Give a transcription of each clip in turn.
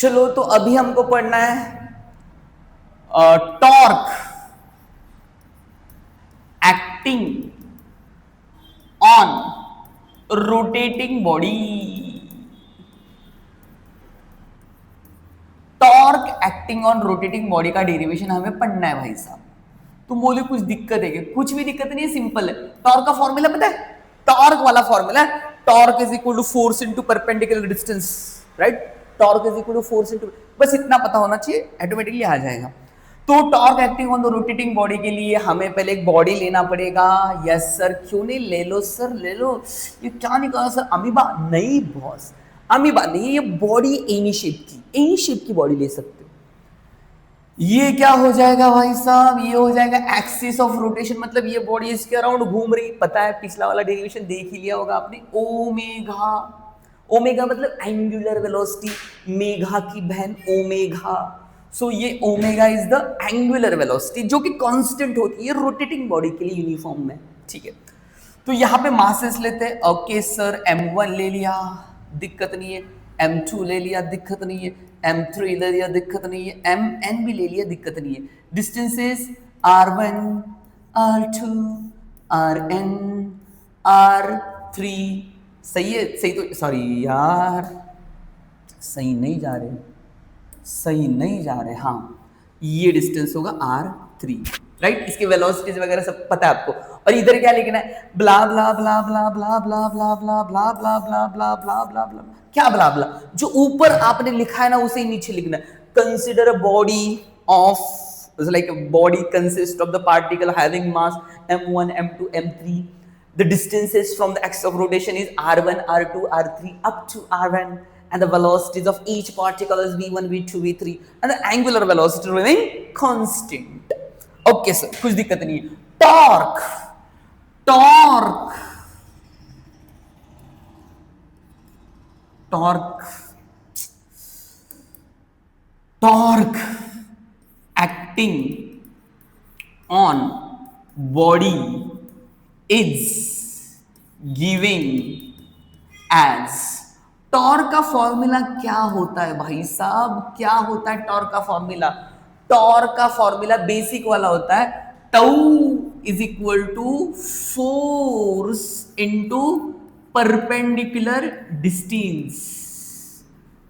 चलो तो अभी हमको पढ़ना है torque acting on rotating body. Torque acting on rotating body का डेरिवेशन हमें पढ़ना है भाई साहब। तुम बोले कुछ दिक्कत है क्या? कुछ भी दिक्कत नहीं है, सिंपल है। टॉर्क का फॉर्मूला पता है? टॉर्क वाला फॉर्मूला है torque is equal to force into perpendicular distance, right? Torque is equal to force into, बस इतना पता होना चाहिए, ऑटोमेटिकली आ जाएगा। तो torque acting on the rotating body के लिए हमें पहले एक बॉडी लेना पड़ेगा। यस सर, क्यों नहीं? ले लो सर, ले लो। ये क्या निकाला सर? अमीबा नहीं बॉस, अमीबा नहीं, ये बॉडी एनी शेप की बॉडी ले सकते हो। ये क्या हो जाएगा भाई साहब? ये हो जाएगा एक्सिस ऑफ रोटेशन, मतलब ये बॉडी इसके अराउंड घूम रही। पता है, पिछला वाला डेरिवेशन देख ही लिया होगा आपने। ओमेगा, ओमेगा मतलब एंगुलर वेलोसिटी, मेघा की बहन ओमेगा। सो ये omega is the angular velocity जो कि कांस्टेंट होती है रोटेटिंग बॉडी के लिए यूनिफॉर्म में, ठीक है। तो यहाँ पे मासेस लेते हैं। ओके सर, m1 ले लिया, दिक्कत नहीं है। m2 ले लिया, दिक्कत नहीं है। m3 ले लिया, दिक्कत नहीं है। mn भी ले लिया, दिक्कत नहीं है। Distances r1, r2, rn, r3। सही है? सही तो, सॉरी यार, सही नहीं जा रहे, सही नहीं जा रहे। हाँ, ये डिस्टेंस होगा r3, राइट? इसके वेलोसिटीज वगैरह सब पता है आपको। और इधर क्या लिखना है? ब्ला ब्ला ब्ला ब्ला ब्ला ब्ला ब्ला ब्ला ब्ला ब्ला ब्ला ब्ला ब्ला ब्ला ब्ला। क्या ब्ला ब्ला? जो ऊपर आपने लिखा है ना उसे नीचे लिखना है। Consider a body of, like a body consists of the particle having mass m1, m2, m3. The distances from the axis of rotation is r1, r2, r3 up to rn, and the velocities of each particle is v1, v2, v3, and the angular velocity remain constant. Okay sir, कुछ दिक्कत नहीं है। Torque, torque, torque, torque acting on body is giving as. Torque का formula क्या होता है भाई साहब? क्या होता है टॉर्क का फॉर्मूला? टॉर्क का फॉर्मूला बेसिक वाला होता है, tau is equal to force into perpendicular distance.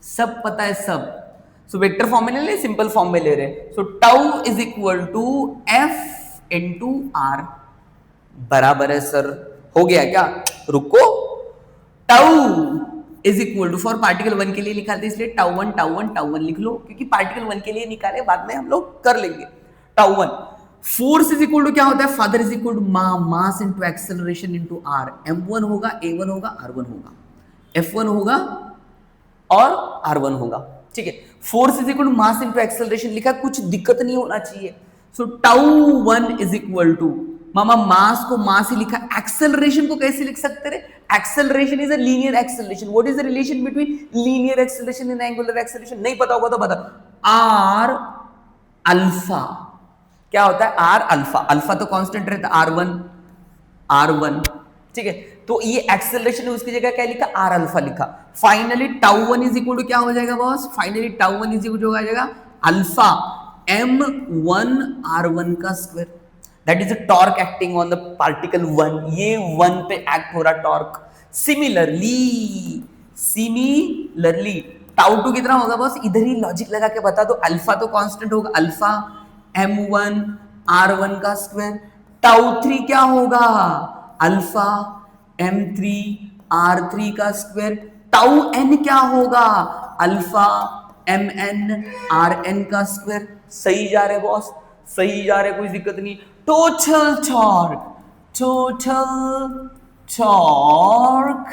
सब पता है सब। सो वेक्टर फॉर्म में ले रहे, सिंपल फॉर्म में ले रहे। So tau is equal to F into R. बराबर है सर, हो गया क्या? रुको, tau is equal to, for particle 1 के लिए निकालते इसलिए टाउ 1 टाउ 1 टाउ 1 लिख लो, क्योंकि पार्टिकल 1 के लिए निकाले, बाद में हम लोग कर लेंगे। Tau 1 force is equal to क्या होता है? Further is equal to mass into acceleration into R. m1 होगा, a1 होगा, r1 होगा, f1 होगा और r1 होगा, ठीक है। Force is equal to mass into acceleration लिखा, कुछ दिक्कत नहीं होना चाहिए। So tau 1 is equal to, मामा मास को मास ही लिखा, एक्सेलरेशन को कैसे लिख सकते रे? Acceleration is a linear acceleration. What is the relation between linear acceleration and angular acceleration? नहीं पता होगा तो बता। आर अल्फा क्या होता है? आर अल्फा, अल्फा तो कांस्टेंट रहता है, r1, ठीक है। तो ये एक्सेलरेशन है, उसकी जगह क्या लिखा? आर अल्फा लिखा। Finally tau 1 is equal to क्या हो जाएगा boss? Finally tau 1 is equal to हो जाएगा अल्फा m1 r1 का square. That is a torque acting on the particle 1। ये 1 पे एक्ट हो रहा टॉर्क। सिमिलरली टाउ 2 कितना होगा बॉस? इधर ही लॉजिक लगा के बता दो। अल्फा तो कांस्टेंट होगा, अल्फा m1 r1 का स्क्वायर। टाउ 3 क्या होगा? अल्फा m3 r3 का स्क्वायर। टाउ n क्या होगा? अल्फा mn rn का स्क्वायर। सही जा रहे बॉस, सही जा रहे, कोई दिक्कत नहीं। Total torque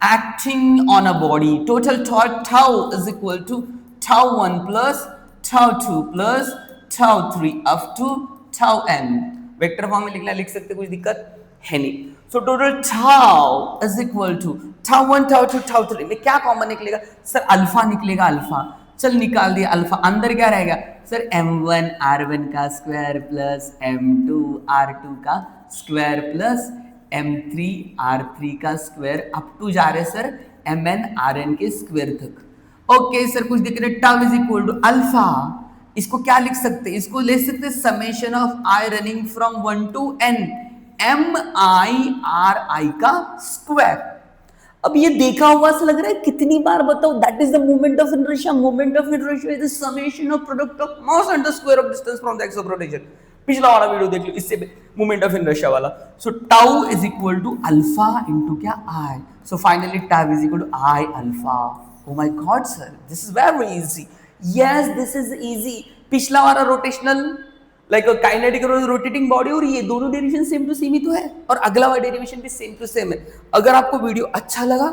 acting on a body, total torque tau is equal to tau 1 plus tau 2 plus tau 3 up to tau n। Vector form में लिखना, लिख सकते, कुछ दिक्कत है नहीं। So total tau is equal to tau 1 tau 2 tau 3 में क्या कॉमन निकलेगा? सर अल्फा निकलेगा, अल्फा। चल निकाल दिया अल्फा, अंदर क्या रहेगा सर? m1 r1 का स्क्वायर प्लस m2 r2 का स्क्वायर प्लस m3 r3 का स्क्वायर अप टू जा रहे सर mn rn के स्क्वायर तक। ओके सर कुछ दिख रहे, tau is equal to alpha, इसको क्या लिख सकते हैं, इसको ले सकते हैं summation of I running from 1 to n, M I R I का स्क्वायर। अब ये देखा हुआ सा लग रहा है, कितनी बार बताओ, that is the moment of inertia. Moment of inertia is the summation of product of mass and the square of distance from the axis of rotation. पिछला वाला वीडियो देख लो, इससे मोमेंट ऑफ इनर्शिया वाला। So tau is equal to alpha into क्या I, so finally tau is equal to I alpha. Oh my God, sir, this is very easy. Yes, this is easy. पिछला वाला rotational like kinetic rotating body, और ये दोनों derivation same to same ही तो है, और अगला वाला डेरिवेशन भी सेम टू सेम है। अगर आपको वीडियो अच्छा लगा